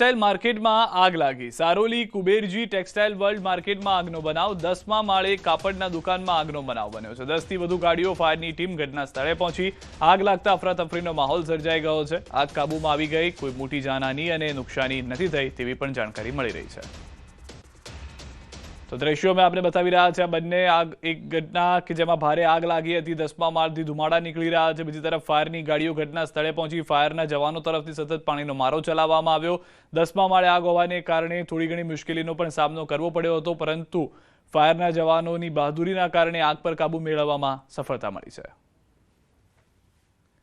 Textile માર્કેટમાં આગ લાગી। સારોલી કુબેરજી ટેક્સટાઇલ વર્લ્ડ માર્કેટમાં આગનો બનાવ। 10મા માળે કાપડના દુકાનમાં આગનો બનાવ બન્યો છે। 10થી વધુ ગાડીઓ ફાયરની ટીમ ઘટના સ્થળે પહોંચી। આગ લાગતા અફરાતફરીનો માહોલ સર્જાઈ ગયો છે। આગ કાબૂમાં આવી ગઈ। કોઈ મોટી જાનહાની અને નુકસાની નથી થઈ તેવી પણ જાણકારી મળી રહી છે। तो दृश्यों में आपने बतावी रहा है बने आग एक घटना कि जेमां भारे आग लागी हती। 10मा माळथी धुमाड़ा निकली रहा है। बीजी तरफ फायरनी गाड़ीओ घटना स्थळे पहोंची। फायरना जवानों तरफथी सतत पाणीनो मारो चलाववामां आव्यो। 10मा माळे आग होवाने कारणे थोड़ी घणी मुश्केलीनो पण सामनो करवो पड्यो हतो, परंतु फायરના जवानोनी बहादुरीना कारणे आग पर काबू मेळववामां सफलता मळी छे।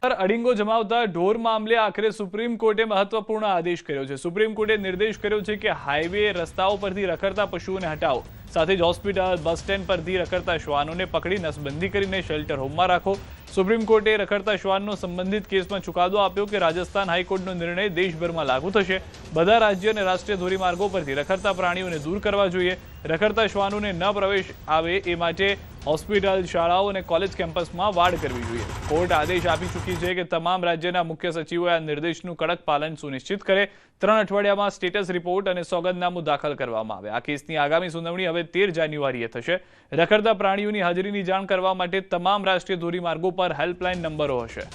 अडिंगो जमावता ढोर मामले आखिर सुप्रीम कोर्टे महत्वपूर्ण आदेश कर्यो छे। सुप्रीम कोर्टे निर्देश कर्यो छे कि हाईवे रस्ताओं परथी रखड़ता पशुओने हटाવો। साथ ज होस्पिटल बस स्टेन्ड परथी रखड़ता श्वानोने पकड़ी नसबंधी करीने शेल्टर होममां राखो। सुप्रीम कोर्टे रखड़ता श्वाननो संबंधित केसमां चुकादो आप्यो कि राजस्थान हाईकोर्टनो निर्णय देशभरमां लागू थशे। बधा राज्य अने राष्ट्रीय धोरीमार्गो परथी रखड़ता प्राणीओने दूर करवा जोईए। रखड़ता श्वानोने न प्रवेश आवे ए माटे होस्पिटल, शाळाओ अने कॉलेज केम्पसमां वाड़ करवी जोईए। कोर्ट आदेश आपी चूकी छे कि तमाम राज्यना मुख्य सचिवोए आ निर्देशनुं कड़क पालन सुनिश्चित करे। 3 अठवाडियामां स्टेटस रिपोर्ट अने सोगंदनामું दाखल करवामां आवे। आ केसनी आगामी सुनावणी હવે 13 જાન્યુઆરીએ થશે। રખડતા પ્રાણીઓની હાજરીની જાણ કરવા માટે તમામ રાષ્ટ્રીય ધોરીમાર્ગો પર હેલ્પલાઇન નંબરો હશે।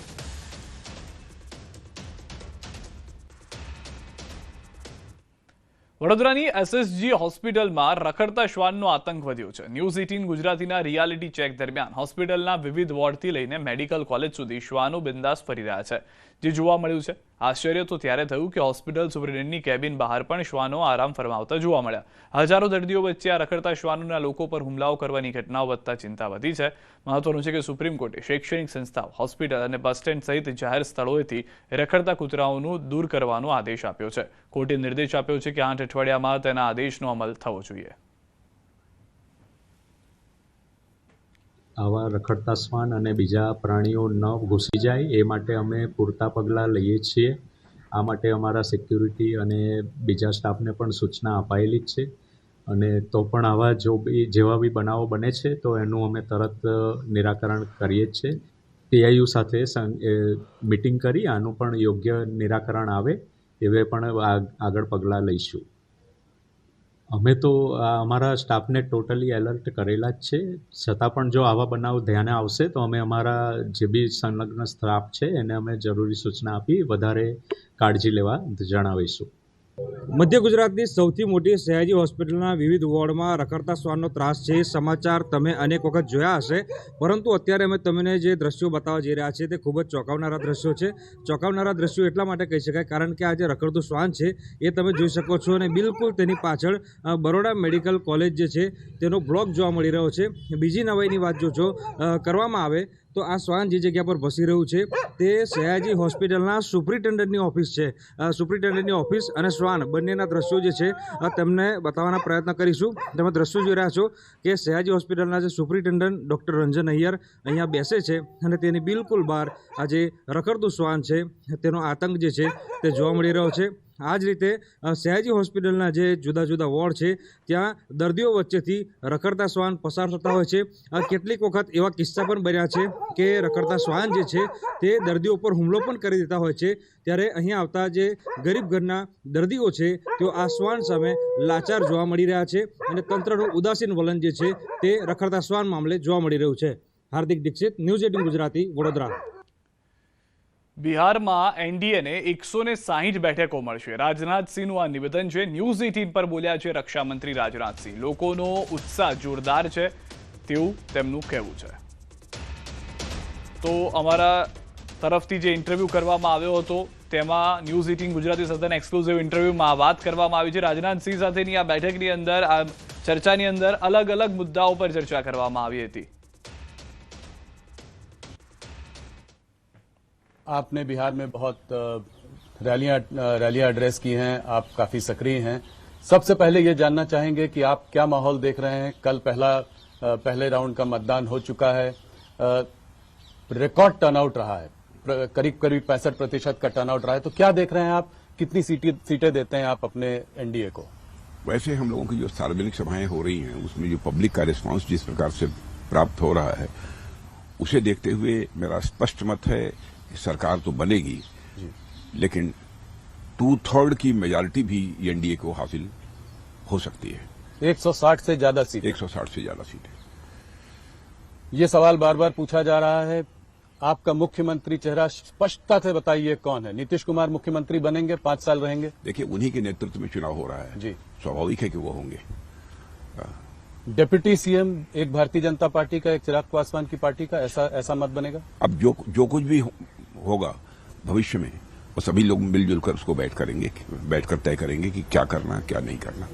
વડોદરાની એસએસજી હોસ્પિટલમાં રખડતા શ્વાનનો આતંક વધ્યો છે। ન્યૂઝ 18 ગુજરાતીના રિયાલિટી ચેક દરમિયાન હોસ્પિટલના વિવિધ વોર્ડથી લઈને મેડિકલ કોલેજ સુધી શ્વાનો બિંદાસ ફરી રહ્યા છે, જે જોવા મળ્યું છે। આશ્ચર્ય તો ત્યારે થયું કે હોસ્પિટલ સુપ્રિન્ટેન્ડન્ટની કેબિન બહાર પણ શ્વાનો આરામ ફરમાવતા જોવા મળ્યા। હજારો દર્દીઓ વચ્ચે આ રખડતા શ્વાનોના લોકો પર હુમલાઓ કરવાની ઘટનાઓ વધતા ચિંતા વધી છે। મહત્વનું છે કે સુપ્રીમ કોર્ટે શૈક્ષણિક સંસ્થાઓ, હોસ્પિટલ અને બસ સ્ટેન્ડ સહિત જાહેર સ્થળોએથી રખડતા કૂતરાઓનું દૂર કરવાનો આદેશ આપ્યો છે। કોર્ટે નિર્દેશ આપ્યો છે કે 8 અઠવાડિયામાં તેના આદેશનો અમલ થવો જોઈએ। આવા રખડતા શ્વાન અને બીજા પ્રાણીઓ ન ઘૂસી જાય એ માટે અમે પૂરતા પગલાં લઈએ છીએ। આ માટે અમારા સિક્યુરિટી અને બીજા સ્ટાફને પણ સૂચના અપાયેલી જ છે। અને તો પણ આવા જેવા બી બનાવો બને છે તો એનું અમે તરત નિરાકરણ કરીએ જ છે। પીઆઈયુ સાથે મીટિંગ કરી આનું પણ યોગ્ય નિરાકરણ આવે એવે પણ આગળ પગલાં લઈશું। અમે તો અમારા સ્ટાફને ટોટલી એલર્ટ કરેલા જ છે, છતાં પણ જો આવા બનાવ ધ્યાને આવશે તો અમે અમારા જે બી સંલગ્ન સ્ટાફ છે એને અમે જરૂરી સૂચના આપી વધારે કાળજી લેવા જણાવીશું। मध्य गुजरातनी सौथी मोटी सयाजी होस्पिटलना विविध वोर्डमां रखड़ता श्वाननो त्रास छे। समाचार तमे अनेक वखत जोया हशे, परंतु अत्यारे अमे तमने जे दृश्यो बताववा जई रह्या छे ते खूब ज चौंकावनारा दृश्यो छे। चौंकावनारा दृश्यो एटला माटे कही शकाय कारण के आ जे रखड़तुं श्वान छे ए तमे जोई शको छो अने बिलकुल तेनी पाछळ बरोडा मेडिकल कॉलेज जे छे तेनो ब्लॉक जोवा मळी रह्यो छे। बीजी नवाईनी वात जो करवामां आवे तो आ श्वान जे जग्या पर बसी रह्युं छे ते सयाजी होस्पिટલના સુપ્રિન્ટેન્ડન્ટની ઓફિસ છે। સુપ્રિન્ટેન્ડન્ટની ઓફિસ અને શ્વાન બંનેના દ્રશ્યો જે છે તેમને બતાવવાના પ્રયત્ન કરીશું। તમે દ્રશ્યો જોઈ રહ્યા છો કે સયાજી હોસ્પિટલના જે સુપ્રિન્ટેન્ડન્ટ ડૉક્ટર રંજન અય્યર અહીંયા બેસે છે અને તેની બિલકુલ બહાર આ જે રખડતું શ્વાન છે તેનો આતંક જે છે તે જોવા મળી રહ્યો છે। આ જ રીતે સયાજી હોસ્પિટલના જે જુદા જુદા વોર્ડ છે ત્યાં દર્દીઓ વચ્ચેથી રખડતા શ્વાન પસાર થતા હોય છે। કેટલીક વખત એવા કિસ્સા પણ બન્યા છે કે રખડતા શ્વાન જે છે તે દર્દીઓ પર હુમલો પણ કરી દેતા હોય છે। ત્યારે અહીંયા આવતા જે ગરીબ ઘરના દર્દીઓ છે તેઓ આ શ્વાન સામે લાચાર જોવા મળી રહ્યા છે અને તંત્રનું ઉદાસીન વલણ જે છે તે રખડતા શ્વાન મામલે જોવા મળી રહ્યું છે। હાર્દિક દીક્ષિત, ન્યૂઝ 18 ગુજરાતી, વડોદરા। બિહારમાં એનડીએને 160 બેઠકો મળશે। રાજનાથસિંહનું આ નિવેદન છે। ન્યૂઝ 18 પર બોલ્યા છે રક્ષામંત્રી રાજનાથસિંહ। લોકોનો ઉત્સાહ જોરદાર છે તેવું તેમનું કહેવું છે। તો અમારા તરફથી જે ઇન્ટરવ્યૂ કરવામાં આવ્યો હતો તેમાં ન્યૂઝ 18 ગુજરાતી સાથેના એક્સક્લુઝિવ ઇન્ટરવ્યૂમાં આ વાત કરવામાં આવી છે। રાજનાથસિંહ સાથેની આ બેઠકની અંદર આ ચર્ચાની અંદર અલગ અલગ મુદ્દાઓ પર ચર્ચા કરવામાં આવી હતી। आपने बिहार में बहुत रैलियां एड्रेस की हैं, आप काफी सक्रिय हैं। सबसे पहले ये जानना चाहेंगे कि आप क्या माहौल देख रहे हैं। कल पहले राउंड का मतदान हो चुका है, रिकॉर्ड टर्नआउट रहा है, करीब 65% का टर्नआउट रहा है, तो क्या देख रहे हैं आप, कितनी सीटें देते हैं आप अपने एनडीए को? वैसे हम लोगों की जो सार्वजनिक सभाएं हो रही हैं उसमें जो पब्लिक का रिस्पांस जिस प्रकार से प्राप्त हो रहा है उसे देखते हुए मेरा स्पष्ट मत है सरकार तो बनेगी, लेकिन 2/3 की मेजॉरिटी भी एनडीए को हासिल हो सकती है। 160 से ज्यादा सीट। 160 से ज्यादा सीटें। ये सवाल बार बार पूछा जा रहा है, आपका मुख्यमंत्री चेहरा स्पष्टता से बताइए कौन है? नीतीश कुमार मुख्यमंत्री बनेंगे, 5 साल रहेंगे? देखिए, उन्हीं के नेतृत्व में चुनाव हो रहा है जी, स्वाभाविक है कि वो होंगे। डिप्टी सीएम एक भारतीय जनता पार्टी का, एक चिराग पासवान की पार्टी का, ऐसा मत बनेगा? अब जो कुछ भी होगा भविष्य में, वो सभी लोग मिलजुल कर उसको बैठकर तय करेंगे कि क्या करना क्या नहीं करना।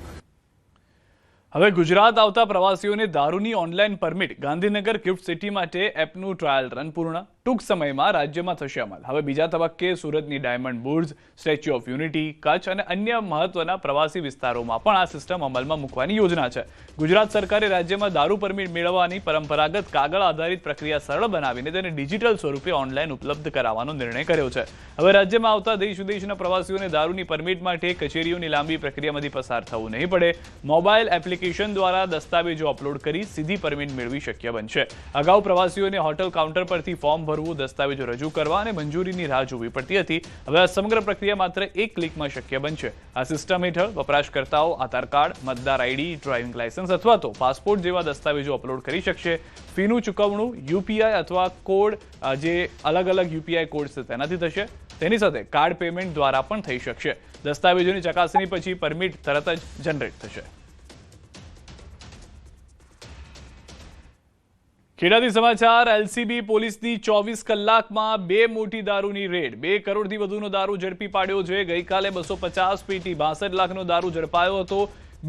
હવે ગુજરાત આવતા પ્રવાસીઓને દારૂની online permit Gandhinagar gift city માટે એપનું ટ્રાયલ રન પૂર્ણ ટૂંક સમયમાં રાજ્યમાં થશે અમલ। હવે બીજા તબક્કે સુરતની diamond Burj, statue of unity, Kutch અને અન્ય મહત્વના પ્રવાસી વિસ્તારોમાં પણ આ સિસ્ટમ અમલમાં મૂકવાની યોજના છે। ગુજરાત સરકારે રાજ્યમાં દારૂ પરમિટ મેળવવાની પરંપરાગત કાગળ આધારિત પ્રક્રિયા સરળ બનાવીને તેને ડિજિટલ સ્વરૂપે ઓનલાઈન ઉપલબ્ધ કરાવવાનો નિર્ણય કર્યો છે। હવે રાજ્યમાં આવતા દેશ વિદેશના પ્રવાસીઓને દારૂની પરમિટ માટે કચેરીઓની લાંબી પ્રક્રિયામાંથી પસાર થવું નહીં પડે। મોબાઈલ એપ્લિકેશન દ્વારા દસ્તાવેજો અપલોડ કરી સીધી પરમિટ મેળવી શક્ય બનશે। અગાઉ પ્રવાસીઓને હોટલ કાઉન્ટર પરથી ફોર્મ ભરવું, દસ્તાવેજો રજૂ કરવા અને મંજૂરીની રાહ જોવી પડતી હતી। હવે આ સમગ્ર પ્રક્રિયા માત્ર એક ક્લિકમાં શક્ય બનશે। આ સિસ્ટમ હેઠળ વપરાશકર્તાઓ આધાર કાર્ડ, મતદાર આઈડી, ડ્રાઇવિંગ લાયસન્સ અથવા તો પાસપોર્ટ જેવા દસ્તાવેજો અપલોડ કરી શકશે। ફીનું ચૂકવણું યુપીઆઈ અથવા કોડ, જે અલગ અલગ યુપીઆઈ કોડ છે તેનાથી થશે। તેની સાથે કાર્ડ પેમેન્ટ દ્વારા પણ થઈ શકશે। દસ્તાવેજોની ચકાસણી પછી પરમિટ તરત જ જનરેટ થશે। ખેડાથી સમાચાર। એલસીબી પોલીસની 24 કલાકમાં 2 મોટી દારૂની રેડ। 2 કરોડથી વધુનો દારૂ ઝડપી પાડ્યો છે। ગઈકાલે 250 પેટી 62 લાખનો દારૂ ઝડપાયો હતો।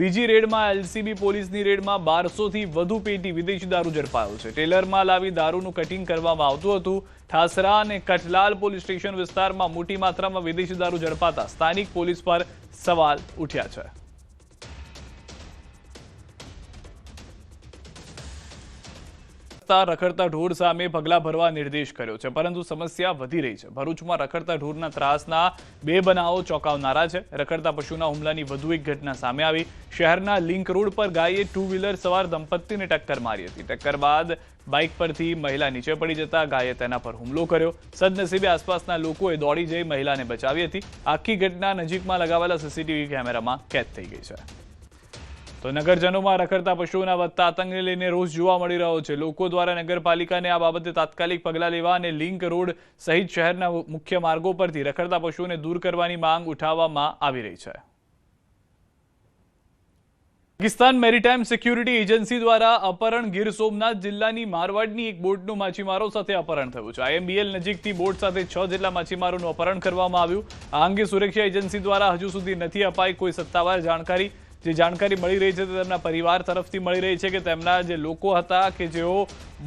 બીજી રેડમાં એલસીબી પોલીસની રેડમાં 1200થી વધુ પેટી વિદેશી દારૂ ઝડપાયો છે। ટેલરમાં લાવી દારૂનું કટિંગ કરવામાં આવતું હતું। ઠાસરા અને કઠલાલ પોલીસ સ્ટેશન વિસ્તારમાં મોટી માત્રામાં વિદેશી દારૂ ઝડપાતા સ્થાનિક પોલીસ પર સવાલ ઉઠ્યા છે। રખડતા ઢોર સામે પગલા ભરવા નિર્દેશ કર્યો છે, પરંતુ સમસ્યા વધી રહી છે। ભરૂચમાં રખડતા ઢોરના ત્રાસના 2 બનાવો ચોંકાવનારા છે। રખડતા પશુના હુમલાની વધુ એક ઘટના સામે આવી। શહેરના લિંક રોડ પર ગાયે 2 વ્હીલર સવાર દંપતીને ટક્કર મારી હતી। ટક્કર બાદ બાઇક પરથી મહિલા નીચે પડી જતા ગાયે તેના પર હુમલો કર્યો। સદનસીબે આસપાસના લોકોએ દોડી જઈ મહિલાને બચાવી હતી। આખી ઘટના નજીકમાં લગાવેલા સીસીટીવી કેમેરામાં કેદ થઈ ગઈ છે। તો નગરજનોમાં રખડતા પશુઓના વધતા આતંકને લઈને રોષ જોવા મળી રહ્યો છે। લોકો દ્વારા નગરપાલિકાને આ બાબતે તાત્કાલિક પગલાં લેવા અને લિંક રોડ સહિત શહેરના મુખ્ય માર્ગો પરથી રખડતા પશુઓને દૂર કરવાની માંગ ઉઠાવવામાં આવી રહી છે। પાકિસ્તાન મેરીટાઈમ સિક્યુરિટી એજન્સી દ્વારા અપહરણ। ગીર સોમનાથ જિલ્લાની મારવાડની એક બોટનું માછીમારો સાથે અપહરણ થયું છે। IMBL નજીકથી બોટ સાથે 6 જેટલા માછીમારોનું અપહરણ કરવામાં આવ્યું। આ અંગે સુરક્ષા એજન્સી દ્વારા હજુ સુધી નથી અપાઈ કોઈ સત્તાવાર જાણકારી। જે જાણકારી મળી રહી છે તે તેમના પરિવાર તરફથી મળી રહી છે કે તેમના જે લોકો હતા કે જેઓ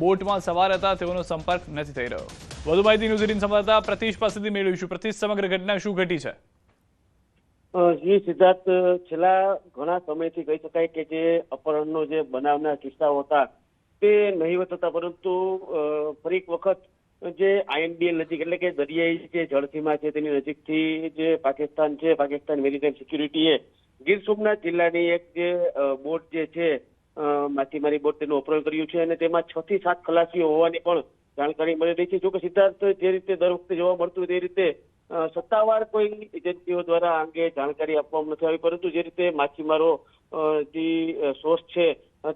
બોટમાં સવાર હતા તેઓનો સંપર્ક નથી થઈ રહ્યો। વધુ માહિતી ન્યૂઝ 18 સંવાદદાતા પ્રતિશ પાસેથી મેળવીશું। પ્રતિશ, સમગ્ર ઘટના શું ઘટી છે? જી સિદ્ધાર્થ, છેલ્લા ઘણા સમયથી કહી શકાય કે જે અપહરણનો જે બનાવના કિસ્સાઓ હતા તે નહીવત હતા, પરંતુ ફરી એક વખત જે IMBL નજીક એટલે કે દરિયાઈ જે જળસીમા છે તેની નજીકથી જે પાકિસ્તાન છે, પાકિસ્તાન મેરીટાઈમ સિક્યુરિટીએ ગીર સોમનાથ જિલ્લાની એક જે બોટ જે છે માછીમારી બોટ તેનું અપહરણ કર્યું છે અને તેમાં 6 થી 7 ખલાસીઓ હોવાની પણ જાણકારી મળી રહી છે। જો કે સિદ્ધાર્થ, જે રીતે દર વખતે જોવા મળતું તે રીતે સત્તાવાર કોઈ એજન્સીઓ દ્વારા આ અંગે જાણકારી આપવામાં નથી આવી, પરંતુ જે રીતે માછીમારો જે સોર્સ છે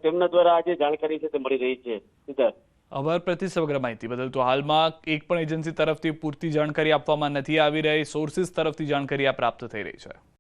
તેમના દ્વારા આ જે જાણકારી છે તે મળી રહી છે। સિદ્ધાર્થ, આભાર પ્રતિશ સમગ્ર માહિતી બદલ। તો હાલમાં એક પણ એજન્સી તરફથી પૂરતી જાણકારી આપવામાં નથી આવી રહી, સોર્સિસ તરફથી જાણકારી આ પ્રાપ્ત થઈ રહી છે।